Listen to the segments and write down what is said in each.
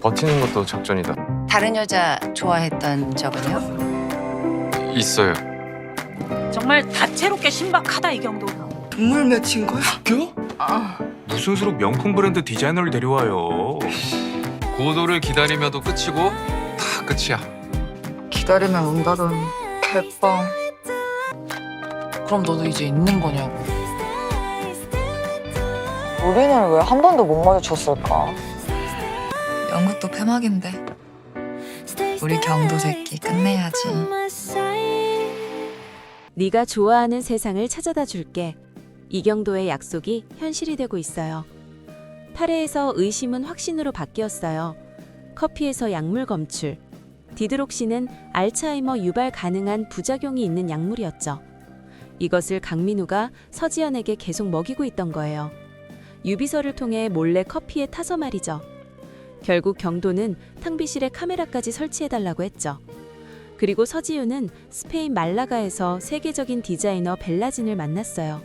버티는 것도 작전이다. 다른 여자 좋아했던 적은요? 있어요. 정말 다채롭게 신박하다 이경도. 동물 맺힌 거야? 학교? 무슨 수로 명품 브랜드 디자이너를 데려와요. 고도를 기다리며도 끝이고 다 끝이야. 기다리면 온다던 개뻥. 그럼 너도 이제 있는 거냐고. 우리는 왜 한 번도 못 마주쳤을까? 영국도 폐막인데 우리 경도 새끼 끝내야지. 네가 좋아하는 세상을 찾아다 줄게. 이경도의 약속이 현실이 되고 있어요. 파레에서 의심은 확신으로 바뀌었어요. 커피에서 약물 검출. 디드록신은 알츠하이머 유발 가능한 부작용이 있는 약물이었죠. 이것을 강민우가 서지연에게 계속 먹이고 있던 거예요. 유비서를 통해 몰래 커피에 타서 말이죠. 결국 경도는 탕비실에 카메라까지 설치해달라고 했죠. 그리고 서지우는 스페인 말라가에서 세계적인 디자이너 벨라진을 만났어요.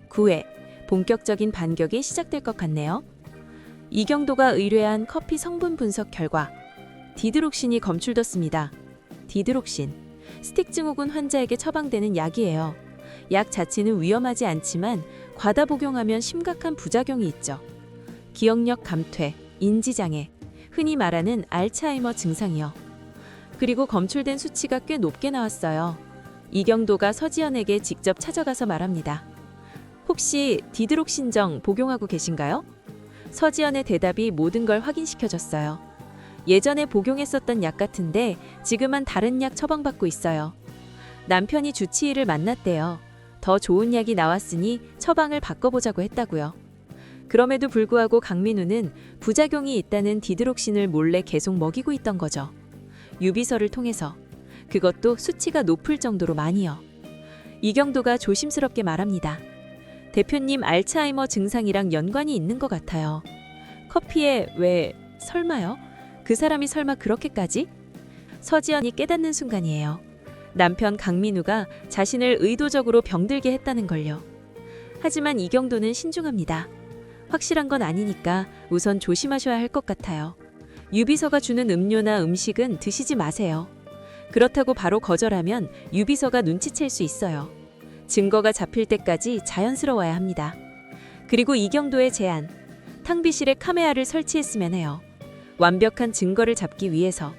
9회, 본격적인 반격이 시작될 것 같네요. 이경도가 의뢰한 커피 성분 분석 결과 디드록신이 검출됐습니다. 디드록신, 스틱 증후군 환자에게 처방되는 약이에요. 약 자체는 위험하지 않지만 과다 복용하면 심각한 부작용이 있죠. 기억력 감퇴, 인지장애, 흔히 말하는 알츠하이머 증상이요. 그리고 검출된 수치가 꽤 높게 나왔어요. 이경도가 서지연에게 직접 찾아가서 말합니다. 혹시 디드록신정 복용하고 계신가요? 서지연의 대답이 모든 걸 확인시켜줬어요. 예전에 복용했었던 약 같은데 지금은 다른 약 처방받고 있어요. 남편이 주치의를 만났대요. 더 좋은 약이 나왔으니 처방을 바꿔보자고 했다고요. 그럼에도 불구하고 강민우는 부작용이 있다는 디드록신을 몰래 계속 먹이고 있던 거죠. 유비서를 통해서. 그것도 수치가 높을 정도로 많이요. 이경도가 조심스럽게 말합니다. 대표님 알츠하이머 증상이랑 연관이 있는 것 같아요. 커피에 왜 설마요? 그 사람이 설마 그렇게까지? 서지연이 깨닫는 순간이에요. 남편 강민우가 자신을 의도적으로 병들게 했다는 걸요. 하지만 이경도는 신중합니다. 확실한 건 아니니까 우선 조심하셔야 할 것 같아요. 유비서가 주는 음료나 음식은 드시지 마세요. 그렇다고 바로 거절하면 유비서가 눈치챌 수 있어요. 증거가 잡힐 때까지 자연스러워야 합니다. 그리고 이경도의 제안, 탕비실에 카메라를 설치했으면 해요. 완벽한 증거를 잡기 위해서.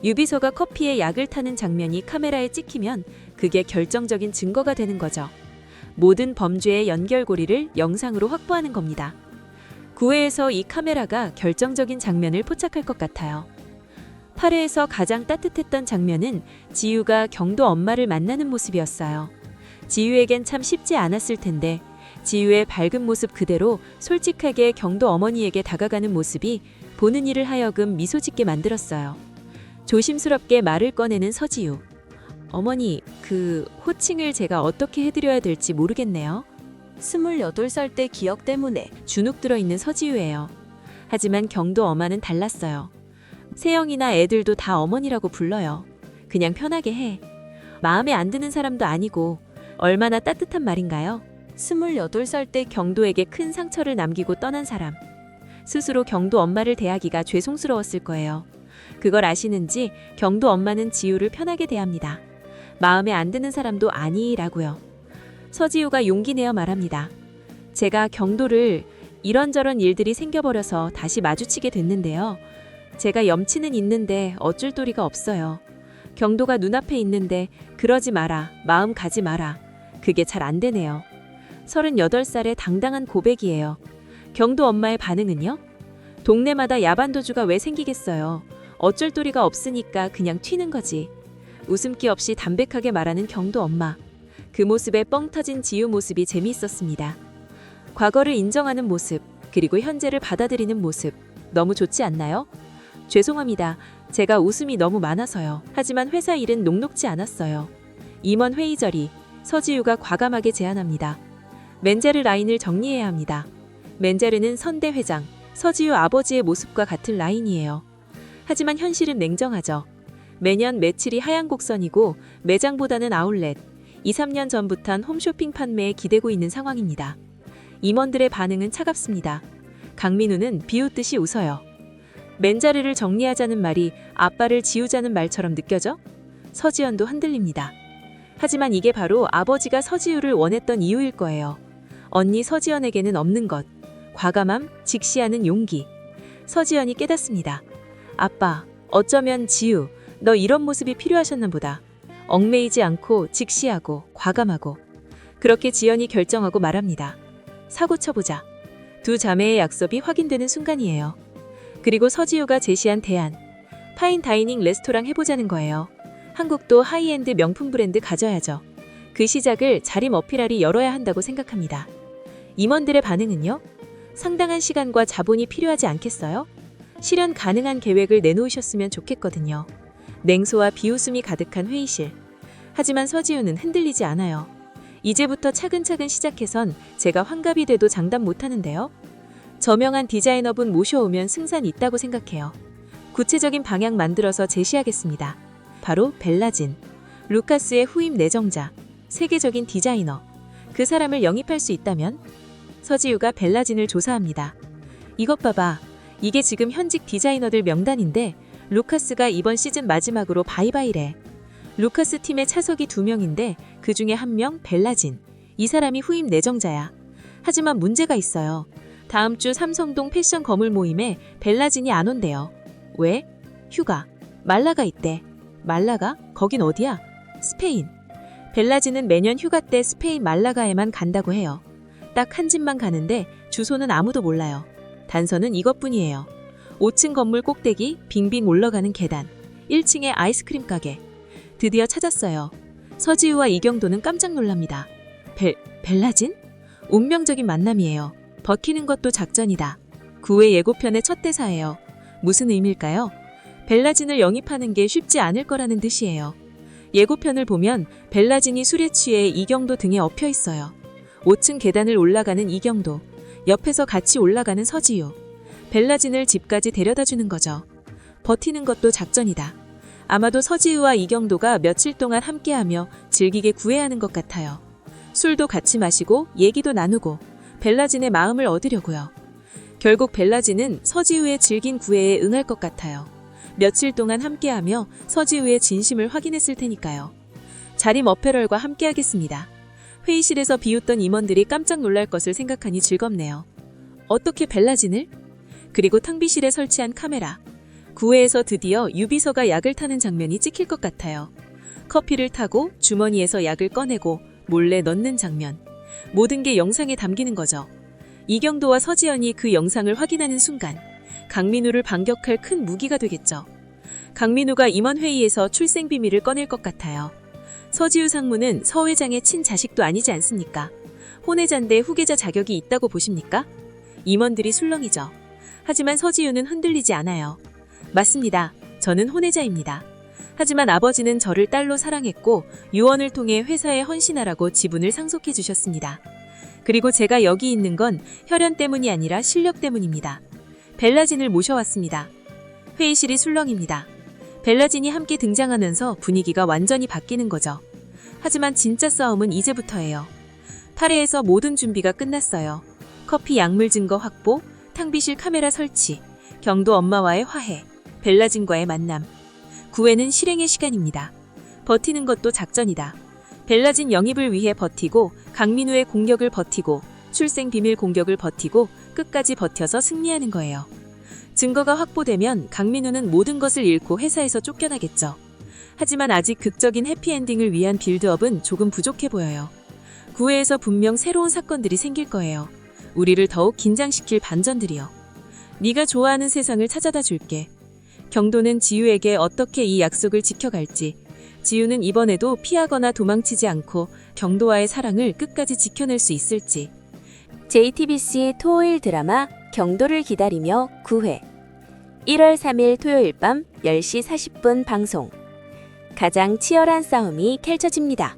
유비서가 커피에 약을 타는 장면이 카메라에 찍히면 그게 결정적인 증거가 되는 거죠. 모든 범죄의 연결고리를 영상으로 확보하는 겁니다. 9회에서 이 카메라가 결정적인 장면을 포착할 것 같아요. 8회에서 가장 따뜻했던 장면은 지유가 경도 엄마를 만나는 모습이었어요. 지유에겐 참 쉽지 않았을 텐데 지유의 밝은 모습 그대로 솔직하게 경도 어머니에게 다가가는 모습이 보는 이를 하여금 미소 짓게 만들었어요. 조심스럽게 말을 꺼내는 서지유. 어머니, 그 호칭을 제가 어떻게 해드려야 될지 모르겠네요. 28살 때 기억 때문에 주눅 들어있는 서지유예요. 하지만 경도 엄마는 달랐어요. 세영이나 애들도 다 어머니라고 불러요. 그냥 편하게 해. 마음에 안 드는 사람도 아니고 얼마나 따뜻한 말인가요? 28살 때 경도에게 큰 상처를 남기고 떠난 사람. 스스로 경도 엄마를 대하기가 죄송스러웠을 거예요. 그걸 아시는지 경도 엄마는 지유를 편하게 대합니다. 마음에 안 드는 사람도 아니라고요. 서지유가 용기 내어 말합니다. 제가 경도를 이런저런 일들이 생겨버려서 다시 마주치게 됐는데요. 제가 염치는 있는데 어쩔 도리가 없어요. 경도가 눈앞에 있는데 그러지 마라, 마음 가지 마라. 그게 잘 안 되네요. 38살의 당당한 고백이에요. 경도 엄마의 반응은요? 동네마다 야반도주가 왜 생기겠어요. 어쩔 도리가 없으니까 그냥 튀는 거지. 웃음기 없이 담백하게 말하는 경도 엄마. 그 모습에 뻥 터진 지유 모습이 재미있었습니다. 과거를 인정하는 모습, 그리고 현재를 받아들이는 모습. 너무 좋지 않나요? 죄송합니다. 제가 웃음이 너무 많아서요. 하지만 회사 일은 녹록지 않았어요. 임원 회의 자리, 서지유가 과감하게 제안합니다. 멘제르 라인을 정리해야 합니다. 멘제르는 선대 회장, 서지유 아버지의 모습과 같은 라인이에요. 하지만 현실은 냉정하죠. 매년 매출이 하향 곡선이고 매장보다는 아울렛, 2, 3년 전부터는 홈쇼핑 판매에 기대고 있는 상황입니다. 임원들의 반응은 차갑습니다. 강민우는 비웃듯이 웃어요. 맨자리를 정리하자는 말이 아빠를 지우자는 말처럼 느껴져? 서지연도 흔들립니다. 하지만 이게 바로 아버지가 서지우를 원했던 이유일 거예요. 언니 서지연에게는 없는 것, 과감함, 직시하는 용기. 서지연이 깨닫습니다. 아빠, 어쩌면 지우, 너 이런 모습이 필요하셨나 보다. 얽매이지 않고 직시하고 과감하고. 그렇게 지연이 결정하고 말합니다. 사고 쳐보자. 두 자매의 약속이 확인되는 순간이에요. 그리고 서지우가 제시한 대안. 파인 다이닝 레스토랑 해보자는 거예요. 한국도 하이엔드 명품 브랜드 가져야죠. 그 시작을 자림 어필할이 열어야 한다고 생각합니다. 임원들의 반응은요? 상당한 시간과 자본이 필요하지 않겠어요? 실현 가능한 계획을 내놓으셨으면 좋겠거든요. 냉소와 비웃음이 가득한 회의실. 하지만 서지우는 흔들리지 않아요. 이제부터 차근차근 시작해선 제가 환갑이 돼도 장담 못하는데요. 저명한 디자이너분 모셔오면 승산 있다고 생각해요. 구체적인 방향 만들어서 제시하겠습니다. 바로 벨라진. 루카스의 후임 내정자. 세계적인 디자이너. 그 사람을 영입할 수 있다면? 서지우가 벨라진을 조사합니다. 이것 봐봐. 이게 지금 현직 디자이너들 명단인데 루카스가 이번 시즌 마지막으로 바이바이래. 루카스 팀에 차석이 2명인데 그 중에 1명 벨라진. 이 사람이 후임 내정자야. 하지만 문제가 있어요. 다음 주 삼성동 패션 거물 모임에 벨라진이 안 온대요. 왜? 휴가. 말라가 있대. 말라가? 거긴 어디야? 스페인. 벨라진은 매년 휴가 때 스페인 말라가에만 간다고 해요. 딱 한 집만 가는데 주소는 아무도 몰라요. 단서는 이것뿐이에요. 5층 건물 꼭대기 빙빙 올라가는 계단. 1층에 아이스크림 가게. 드디어 찾았어요. 서지우와 이경도는 깜짝 놀랍니다. 벨라진? 운명적인 만남이에요. 버티는 것도 작전이다. 9회 예고편의 첫 대사예요. 무슨 의미일까요? 벨라진을 영입하는 게 쉽지 않을 거라는 뜻이에요. 예고편을 보면 벨라진이 술에 취해 이경도 등에 엎여 있어요. 5층 계단을 올라가는 이경도, 옆에서 같이 올라가는 서지우. 벨라진을 집까지 데려다 주는 거죠. 버티는 것도 작전이다. 아마도 서지우와 이경도가 며칠 동안 함께하며 즐기게 구애하는 것 같아요. 술도 같이 마시고 얘기도 나누고 벨라진의 마음을 얻으려고요. 결국 벨라진은 서지우의 질긴 구애에 응할 것 같아요. 며칠 동안 함께하며 서지우의 진심을 확인했을 테니까요. 자림 어페럴과 함께하겠습니다. 회의실에서 비웃던 임원들이 깜짝 놀랄 것을 생각하니 즐겁네요. 어떻게 벨라진을? 그리고 탕비실에 설치한 카메라. 구회에서 드디어 유비서가 약을 타는 장면이 찍힐 것 같아요. 커피를 타고 주머니에서 약을 꺼내고 몰래 넣는 장면. 모든 게 영상에 담기는 거죠. 이경도와 서지연이 그 영상을 확인하는 순간 강민우를 반격할 큰 무기가 되겠죠. 강민우가 임원회의에서 출생 비밀을 꺼낼 것 같아요. 서지우 상무는 서 회장의 친자식도 아니지 않습니까? 혼외자인데 후계자 자격이 있다고 보십니까? 임원들이 술렁이죠. 하지만 서지우는 흔들리지 않아요. 맞습니다. 저는 혼외자입니다. 하지만 아버지는 저를 딸로 사랑했고 유언을 통해 회사에 헌신하라고 지분을 상속해 주셨습니다. 그리고 제가 여기 있는 건 혈연 때문이 아니라 실력 때문입니다. 벨라진을 모셔왔습니다. 회의실이 술렁입니다. 벨라진이 함께 등장하면서 분위기가 완전히 바뀌는 거죠. 하지만 진짜 싸움은 이제부터예요. 8회에서 모든 준비가 끝났어요. 커피 약물 증거 확보, 탕비실 카메라 설치, 경도 엄마와의 화해, 벨라진과의 만남. 9회는 실행의 시간입니다. 버티는 것도 작전이다. 벨라진 영입을 위해 버티고 강민우의 공격을 버티고 출생 비밀 공격을 버티고 끝까지 버텨서 승리하는 거예요. 증거가 확보되면 강민우는 모든 것을 잃고 회사에서 쫓겨나겠죠. 하지만 아직 극적인 해피엔딩을 위한 빌드업은 조금 부족해 보여요. 9회에서 분명 새로운 사건들이 생길 거예요. 우리를 더욱 긴장시킬 반전들이요. 네가 좋아하는 세상을 찾아다 줄게. 경도는 지우에게 어떻게 이 약속을 지켜갈지, 지우는 이번에도 피하거나 도망치지 않고 경도와의 사랑을 끝까지 지켜낼 수 있을지. JTBC 토요일 드라마 경도를 기다리며 9회 1월 3일 토요일 밤 10시 40분 방송. 가장 치열한 싸움이 펼쳐집니다.